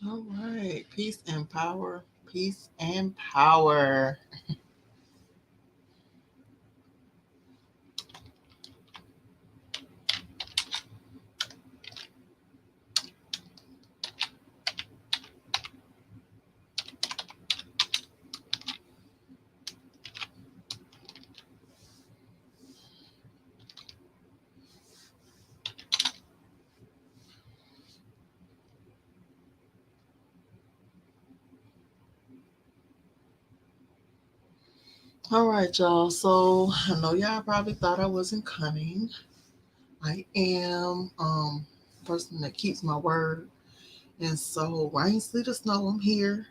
All right. Peace and power. Peace and power. All right, y'all. So I know y'all probably thought I wasn't coming. I am a person that keeps my word. And so rain, sleet, or snow, I'm here.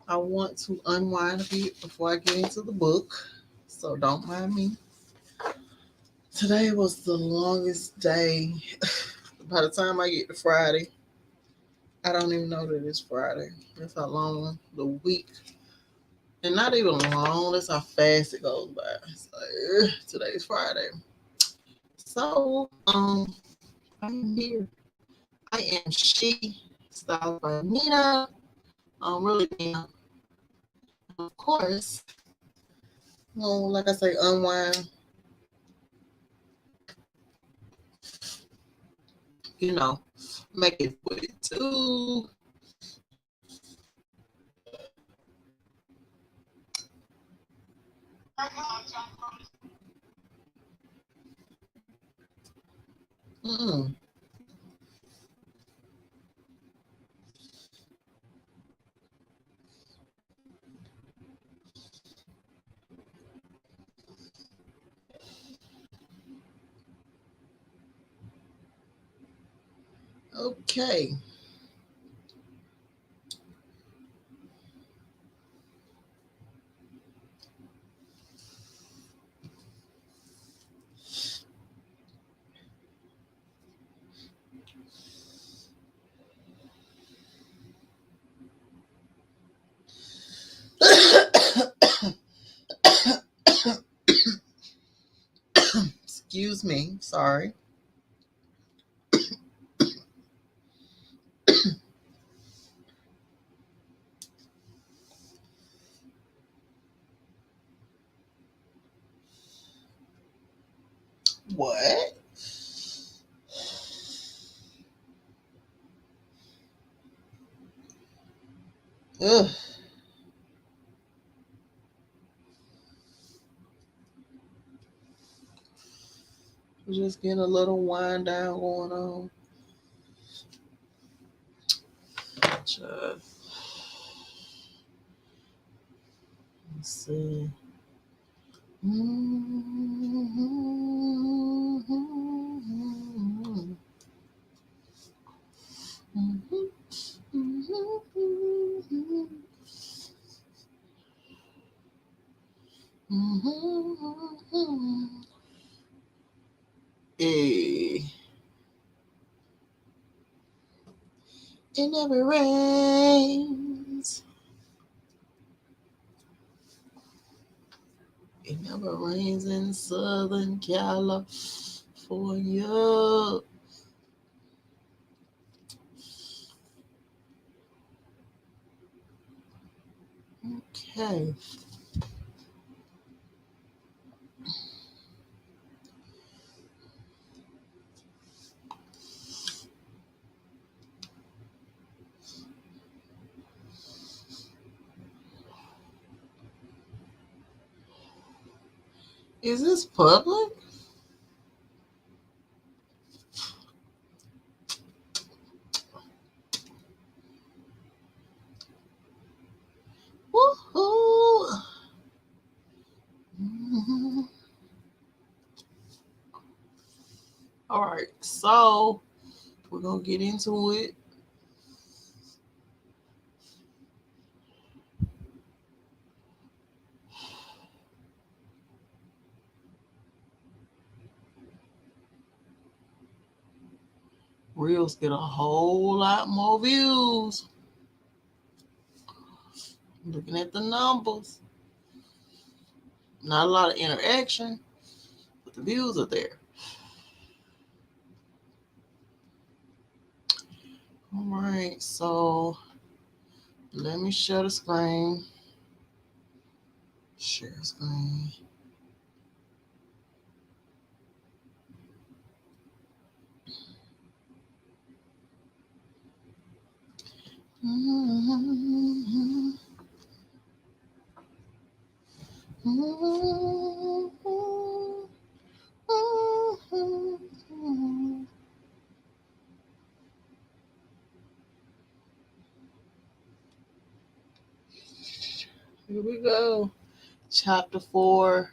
I want to unwind a bit before I get into the book. So don't mind me. Today was the longest day. By the time I get to Friday, I don't even know that it's Friday. That's how long the week, and not even long. That's how fast it goes by. It's like, today's Friday. So, I am here. I am she, styled by Nina. Really damn. Of course, like I say, unwind. You know, make it what it do. Mm. Okay. Excuse me. Sorry. What? Ugh. We're just getting a little wind down going on. Just, let's see. Hey, it never rains. It never rains in Southern California. Okay. Is this public? Woohoo! All right, so we're gonna get into it. Reels get a whole lot more views. Looking at the numbers, not a lot of interaction, but the views are there. All right, so let me share the screen. Share screen. Here we go. Chapter 4,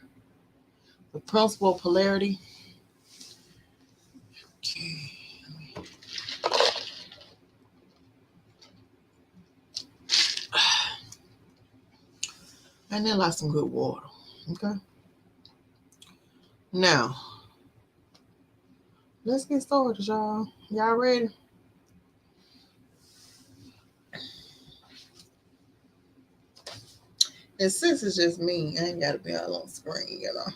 the principle of polarity. Okay. And then like some good water. Okay. Now, let's get started, y'all. Y'all ready? And since it's just me, I ain't got to be all on screen, you know.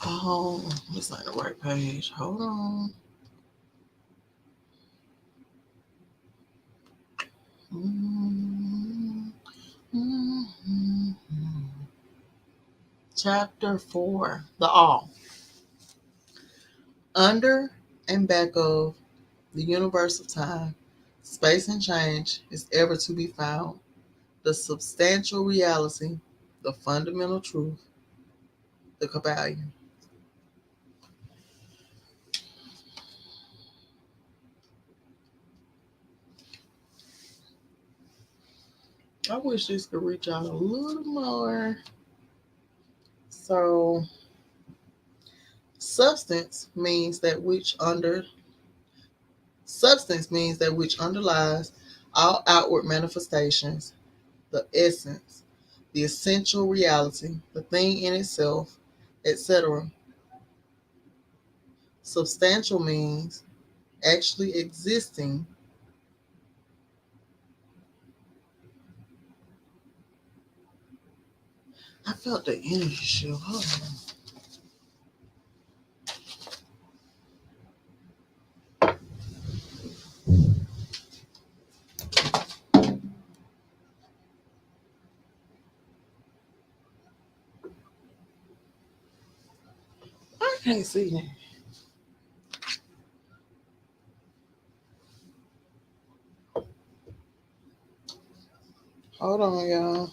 Oh, this ain't the right page. Hold on. Chapter 4, the all. Under and back of the universe of time, space and change is ever to be found. The substantial reality, the fundamental truth, the Kybalion. I wish this could reach out a little more. So, substance means that which underlies all outward manifestations, the essence, the essential reality, the thing in itself, etc. Substantial means actually existing. I felt the energy shift. Hold on. I can't see that. Hold on, y'all.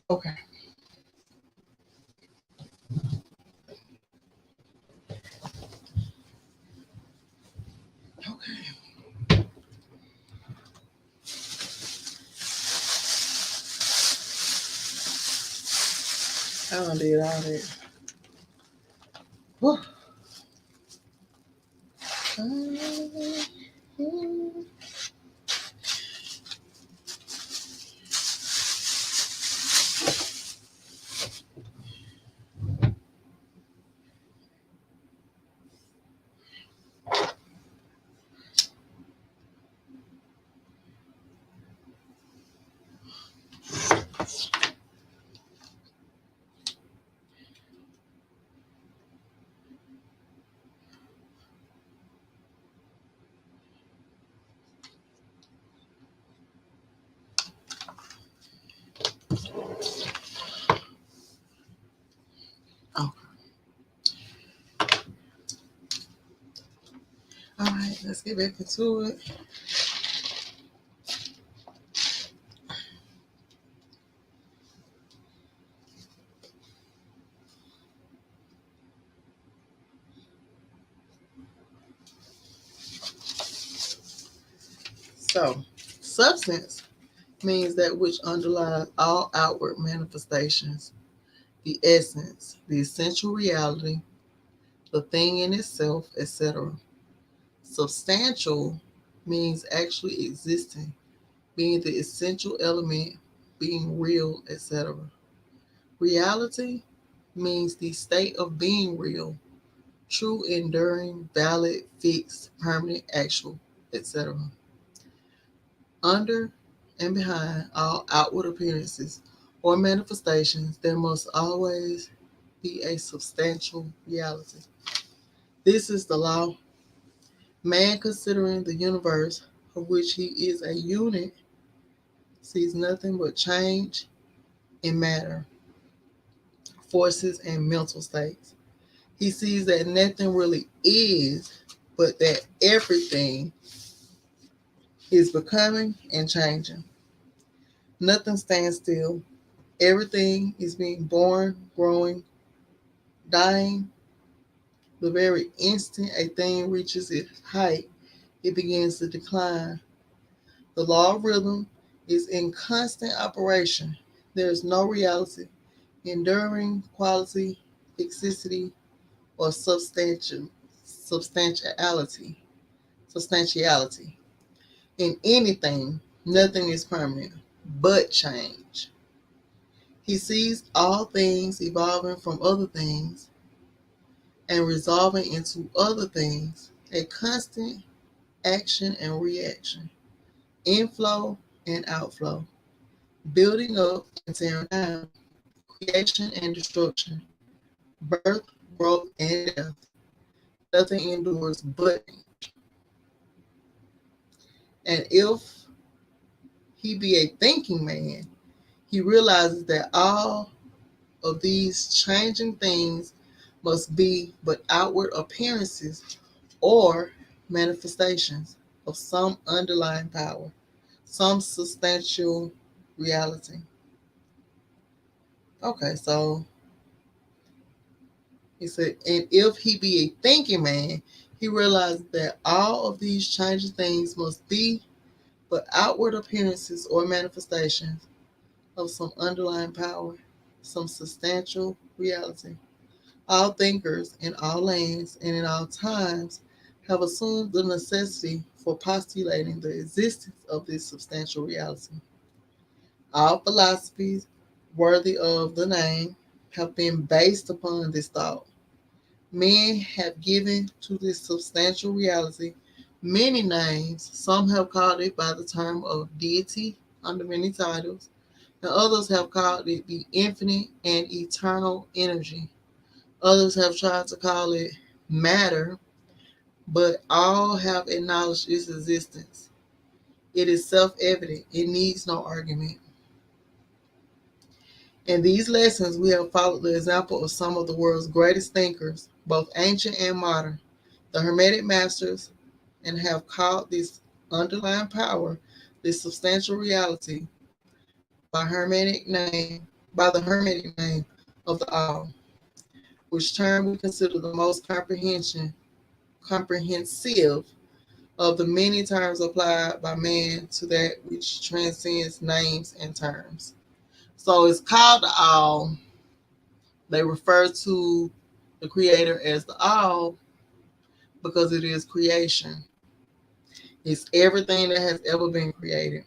Okay. Okay. I done did all that. Whew. Oh, all right. Let's get back into it. So, substance means that which underlies all outward manifestations, the essence, the essential reality, the thing in itself, etc. Substantial means actually existing, being the essential element, being real, etc. Reality means the state of being real, true, enduring, valid, fixed, permanent, actual, etc. Under and behind all outward appearances or manifestations, there must always be a substantial reality. This is the law. Man, considering the universe of which he is a unit, sees nothing but change in matter, forces, and mental states. He sees that nothing really is, but that everything is becoming and changing. Nothing stands still. Everything is being born, growing, dying. The very instant a thing reaches its height, it begins to decline. The law of rhythm is in constant operation. There is no reality, enduring quality, fixity, or substantiality. Substantiality. In anything, nothing is permanent but change. He sees all things evolving from other things and resolving into other things, a constant action and reaction, inflow and outflow, building up and tearing down, creation and destruction, birth, growth, and death. Nothing endures but. And if he be a thinking man, he realizes that all of these changing things must be but outward appearances or manifestations of some underlying power, some substantial reality. Okay, so he said, and if he be a thinking man, he realized that all of these changing things must be but outward appearances or manifestations of some underlying power, some substantial reality. All thinkers in all lands and in all times have assumed the necessity for postulating the existence of this substantial reality. All philosophies worthy of the name have been based upon this thought. Men have given to this substantial reality many names. Some have called it by the term of deity under many titles, and others have called it the infinite and eternal energy. Others have tried to call it matter, but all have acknowledged its existence. It is self evident, it needs no argument. In these lessons, we have followed the example of some of the world's greatest thinkers, both ancient and modern, the Hermetic masters, and have called this underlying power, this substantial reality, by Hermetic name, by the Hermetic name of the All, which term we consider the most comprehensive of the many terms applied by man to that which transcends names and terms. So it's called the All. They refer to the Creator as the All because it is creation. It's everything that has ever been created.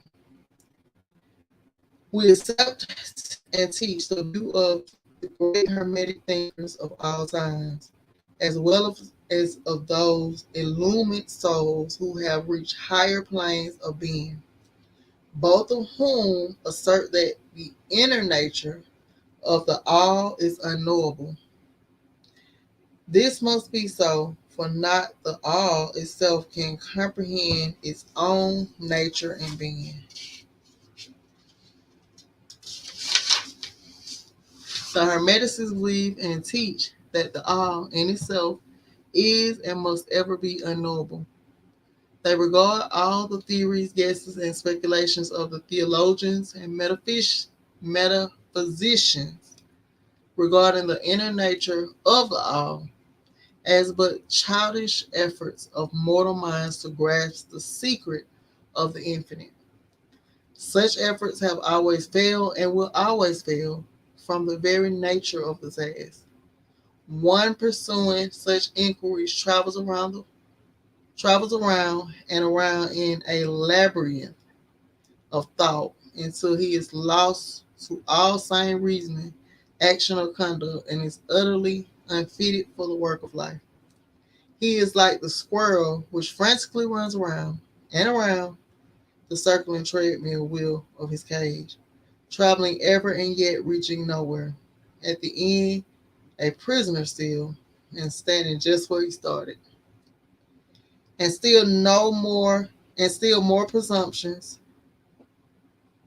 We accept and teach the view of the great Hermetic thinkers of all times, as well as of those illumined souls who have reached higher planes of being, both of whom assert that the inner nature of the All is unknowable. This must be so, for not the All itself can comprehend its own nature and being. The Hermeticists believe and teach that the All in itself is and must ever be unknowable. They regard all the theories, guesses, and speculations of the theologians and metaphysicians regarding the inner nature of the All as but childish efforts of mortal minds to grasp the secret of the infinite. Such efforts have always failed and will always fail from the very nature of the task. One pursuing such inquiries travels around and around in a labyrinth of thought until he is lost to all sane reasoning, action, or conduct, and is utterly unfitted for the work of life. He is like the squirrel which frantically runs around and around the circling treadmill wheel of his cage, traveling ever and yet reaching nowhere. At the end, a prisoner still, and standing just where he started. And still no more, and still more presumptuous,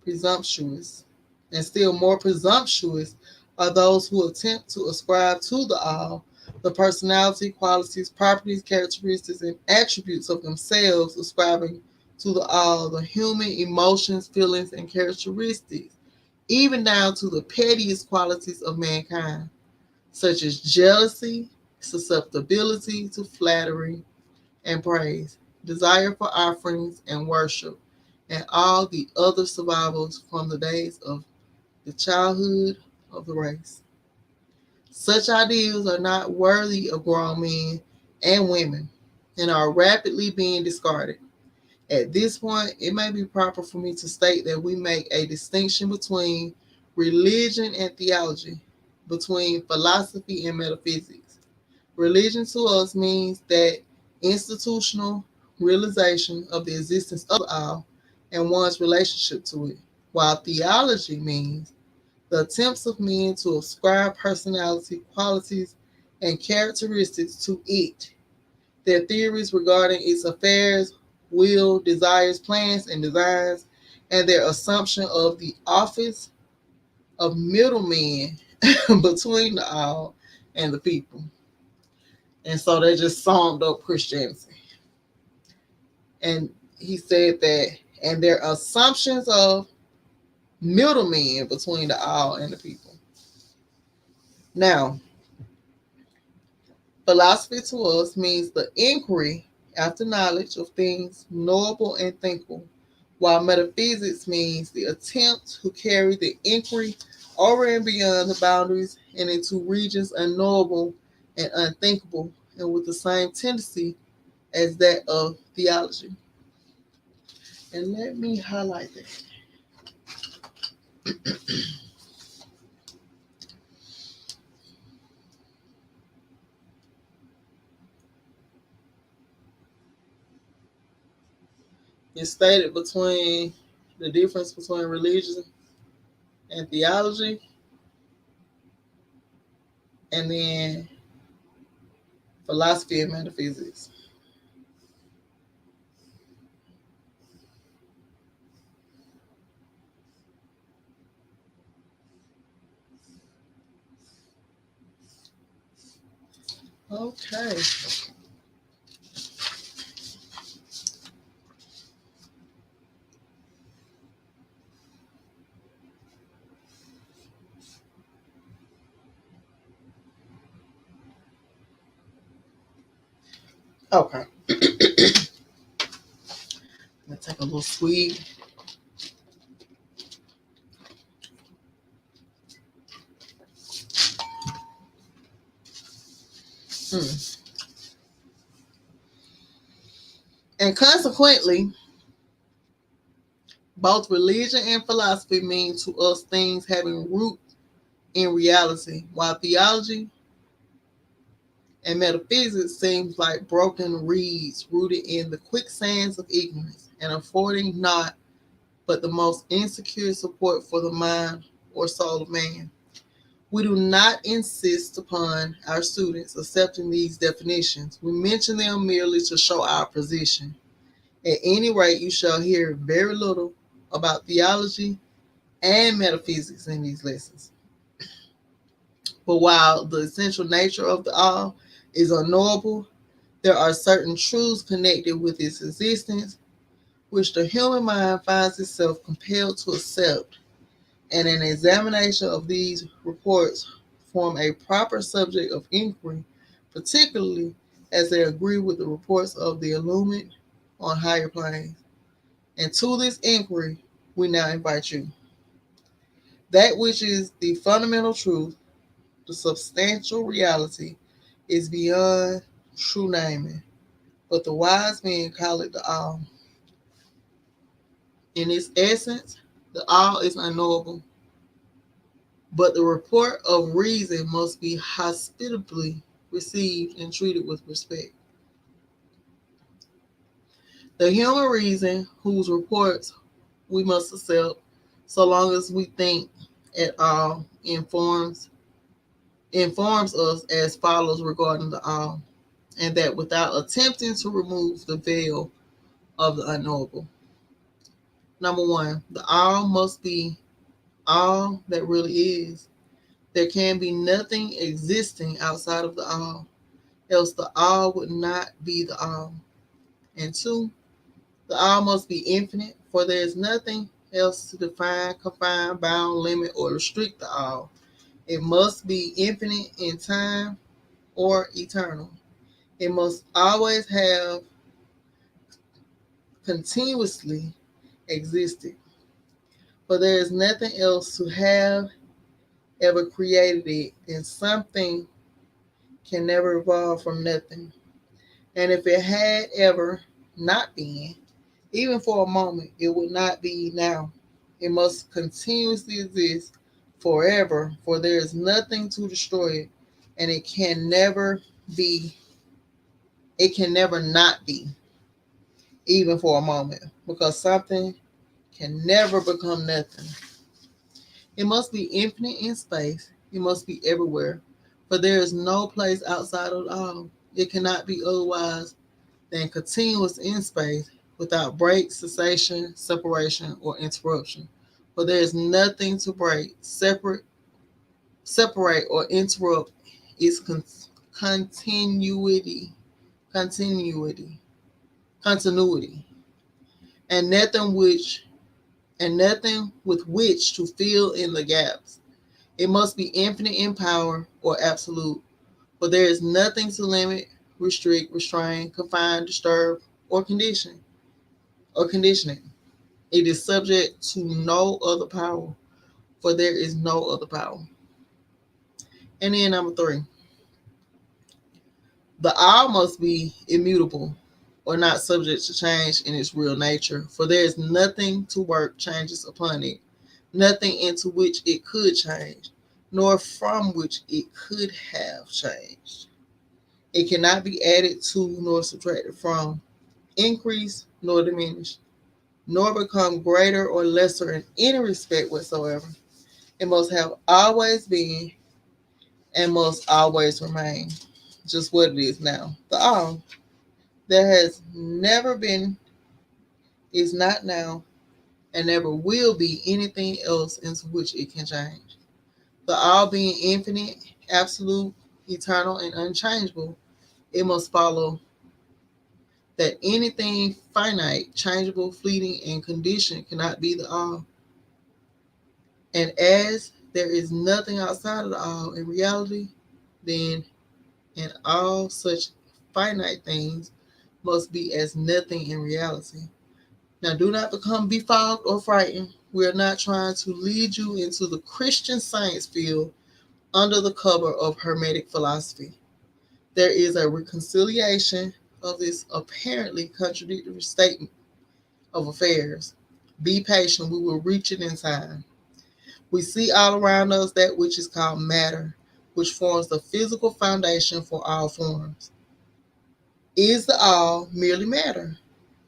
and still more presumptuous are those who attempt to ascribe to the All the personality, qualities, properties, characteristics, and attributes of themselves, ascribing to the All the human emotions, feelings, and characteristics, even down to the pettiest qualities of mankind, such as jealousy, susceptibility to flattery and praise, desire for offerings and worship, and all the other survivals from the days of the childhood of the race. Such ideals are not worthy of grown men and women and are rapidly being discarded. At this point, it may be proper for me to state that we make a distinction between religion and theology, between philosophy and metaphysics. Religion to us means that institutional realization of the existence of the All and one's relationship to it, while theology means the attempts of men to ascribe personality, qualities, and characteristics to it, their theories regarding its affairs, will, desires, plans, and designs, and their assumption of the office of middleman between the All and the people. And so they just summed up Christianity. And he said that, and their assumptions of middlemen between the All and the people. Now, philosophy to us means the inquiry after knowledge of things knowable and thinkable, while metaphysics means the attempt to carry the inquiry over and beyond the boundaries and into regions unknowable and unthinkable, and with the same tendency as that of theology. And let me highlight that. It's stated between the difference between religion and theology, and then philosophy and metaphysics. Okay. Okay. Let's take a little swig. Hmm. And consequently, both religion and philosophy mean to us things having root in reality, while theology and metaphysics seems like broken reeds rooted in the quicksands of ignorance and affording not but the most insecure support for the mind or soul of man. We do not insist upon our students accepting these definitions. We mention them merely to show our position. At any rate, you shall hear very little about theology and metaphysics in these lessons. But while the essential nature of the all is unknowable, there are certain truths connected with its existence which the human mind finds itself compelled to accept, and an examination of these reports form a proper subject of inquiry, particularly as they agree with the reports of the illumined on higher planes. And to this inquiry, we now invite you. That which is the fundamental truth, the substantial reality, is beyond true naming, but the wise men call it the all. In its essence, the all is unknowable, but the report of reason must be hospitably received and treated with respect. The human reason, whose reports we must accept, so long as we think at all, informs us as follows regarding the all, and that without attempting to remove the veil of the unknowable. Number one, the all must be all that really is. There can be nothing existing outside of the all, else the all would not be the all. And two, the all must be infinite, for there is nothing else to define, confine, bound, limit, or restrict the all. It must be infinite in time or eternal. It must always have continuously existed, for there is nothing else to have ever created it, and something can never evolve from nothing. And if it had ever not been, even for a moment, it would not be now. It must continuously exist forever, for there is nothing to destroy it, and be, it can never not be, even for a moment, because something can never become nothing. It must be infinite in space. It must be everywhere, for there is no place outside of all. It cannot be otherwise than continuous in space without break, cessation, separation, or interruption. For there is nothing to break, separate, or interrupt its continuity, continuity, continuity, and nothing with which to fill in the gaps. It must be infinite in power or absolute, for there is nothing to limit, restrict, restrain, confine, disturb, or conditioning. It is subject to no other power, for there is no other power. And then number three, the all must be immutable or not subject to change in its real nature, for there is nothing to work changes upon it, nothing into which it could change, nor from which it could have changed. It cannot be added to nor subtracted from, increased nor diminished, nor become greater or lesser in any respect whatsoever. It must have always been and must always remain just what it is now. The all. There has never been, is not now, and never will be anything else into which it can change. The all being infinite, absolute, eternal, and unchangeable, it must follow that anything finite, changeable, fleeting, and conditioned cannot be the all. And as there is nothing outside of the all in reality, then in all such finite things, must be as nothing in reality. Now, do not become befogged or frightened. We are not trying to lead you into the Christian Science field under the cover of Hermetic philosophy. There is a reconciliation of this apparently contradictory statement of affairs. Be patient, we will reach it in time. We see all around us that which is called matter, which forms the physical foundation for all forms. Is the all merely matter?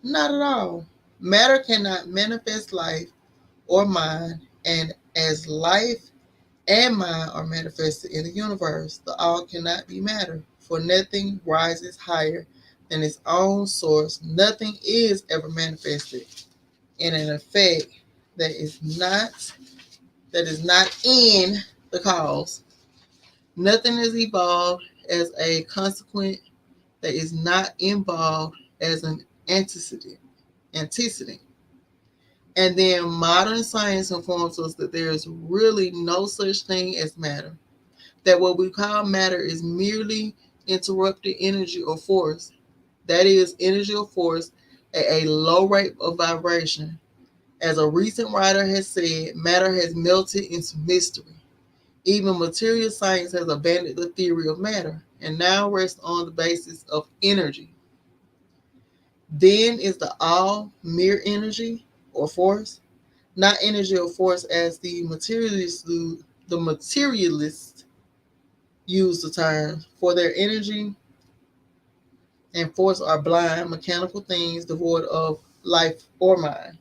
Not at all. Matter cannot manifest life or mind, and as life and mind are manifested in the universe, the all cannot be matter, for nothing rises higher than its own source. Nothing is ever manifested in an effect that is not in the cause. Nothing is evolved as a consequent that is not involved as an antecedent. Antecedent. And then modern science informs us that there is really no such thing as matter. That what we call matter is merely interrupted energy or force. That is, energy or force at a low rate of vibration. As a recent writer has said, matter has melted into mystery. Even material science has abandoned the theory of matter and now rests on the basis of energy. Then is the all mere energy or force? Not energy or force as the materialists use the term, for their energy and force are blind, mechanical things devoid of life or mind.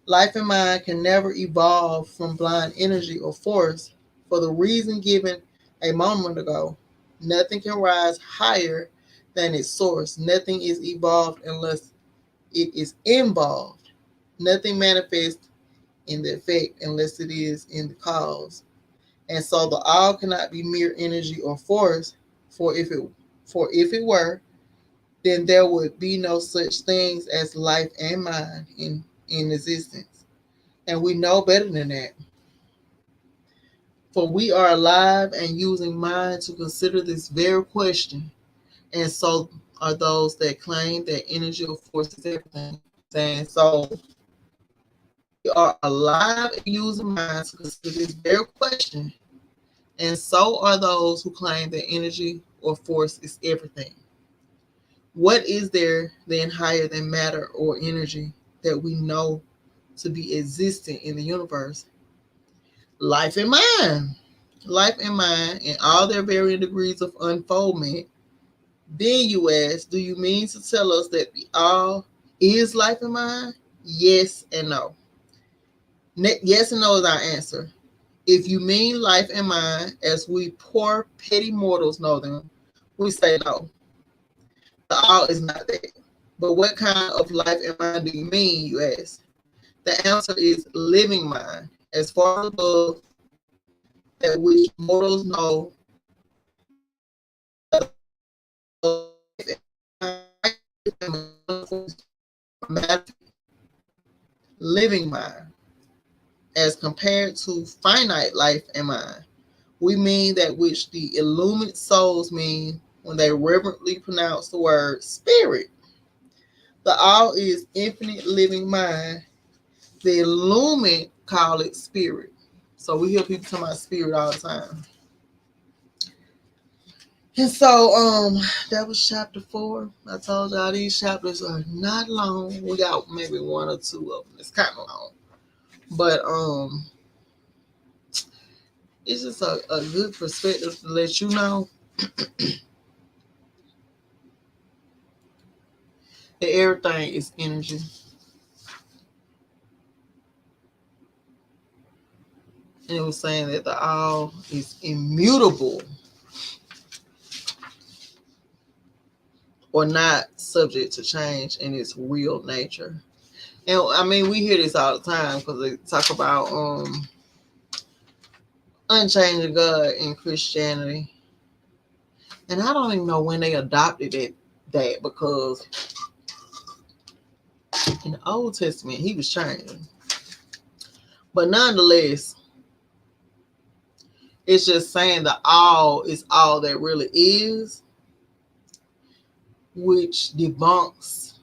Life and mind can never evolve from blind energy or force for the reason given a moment ago. Nothing can rise higher than its source. Nothing is evolved unless it is involved. Nothing manifests in the effect unless it is in the cause. And so the all cannot be mere energy or force, for if it were, then there would be no such things as life and mind in existence. And we know better than that. For we are alive and using mind to consider this very question. And so are those that claim that energy or force is everything. Saying so we are alive and using mind to consider this very question. And so are those who claim that energy or force is everything. What is there then higher than matter or energy that we know to be existent in the universe? Life and mind. Life and mind in all their varying degrees of unfoldment. Then you ask, do you mean to tell us that the all is life and mind? Yes and no. Yes and no is our answer. If you mean life and mind as we poor petty mortals know them, we say no. The all is not that. But what kind of life and mind do you mean, you ask? The answer is living mind, as far above that which mortals know. Living mind, as compared to finite life and mind. We mean that which the illumined souls mean when they reverently pronounce the word spirit. The all is infinite living mind. The illumined call it spirit. So we hear people talking about spirit all the time. And so that was chapter 4. I told y'all these chapters are not long. We got maybe one or two of them. It's kind of long. But it's just a good perspective to let you know that everything is energy. And it was saying that the all is immutable or not subject to change in its real nature. And I mean, we hear this all the time because they talk about unchanging God in Christianity. And I don't even know when they adopted that because in the Old Testament he was changing. But nonetheless, it's just saying the all is all that really is. which debunks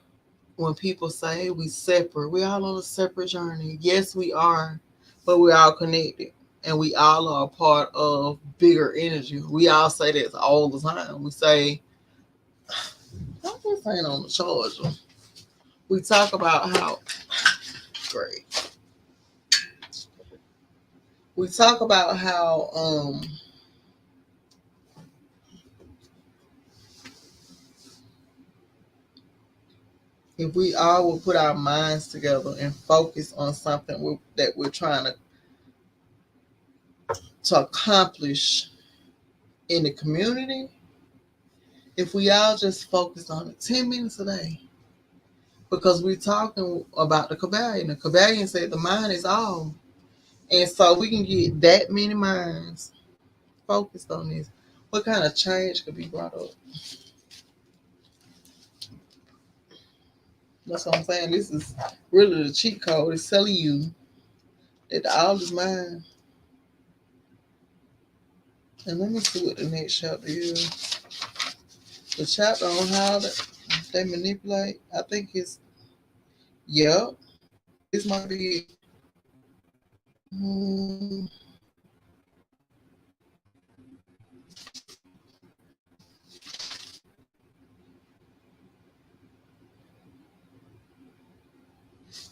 when people say we separate. We all on a separate journey. Yes, we are, but we're all connected. And we all are a part of bigger energy. We all say this all the time. We say, "Why this ain't on the charger?" We talk about how great. We talk about how if we all would put our minds together and focus on something that we're trying to accomplish in the community, if we all just focus on it 10 minutes a day, because we're talking about the Kybalion. The Kybalion said the mind is all. And so we can get that many minds focused on this. What kind of change could be brought up? That's what I'm saying. This is really the cheat code. It's telling you that the all is mine. And let me see what the next chapter is. The chapter on how they manipulate. I think it's, yep, this might be it. Hmm,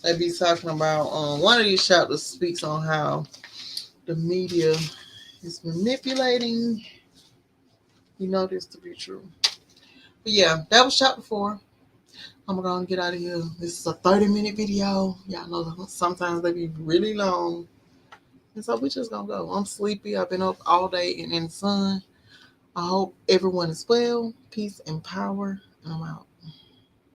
they be talking about, one of these chapters speaks on how the media is manipulating. You know this to be true. But yeah, that was chapter 4. I'm gonna get out of here. This is a 30-minute video. Y'all know sometimes they be really long. And so we just gonna go. I'm sleepy. I've been up all day and in the sun. I hope everyone is well. Peace and power. And I'm out.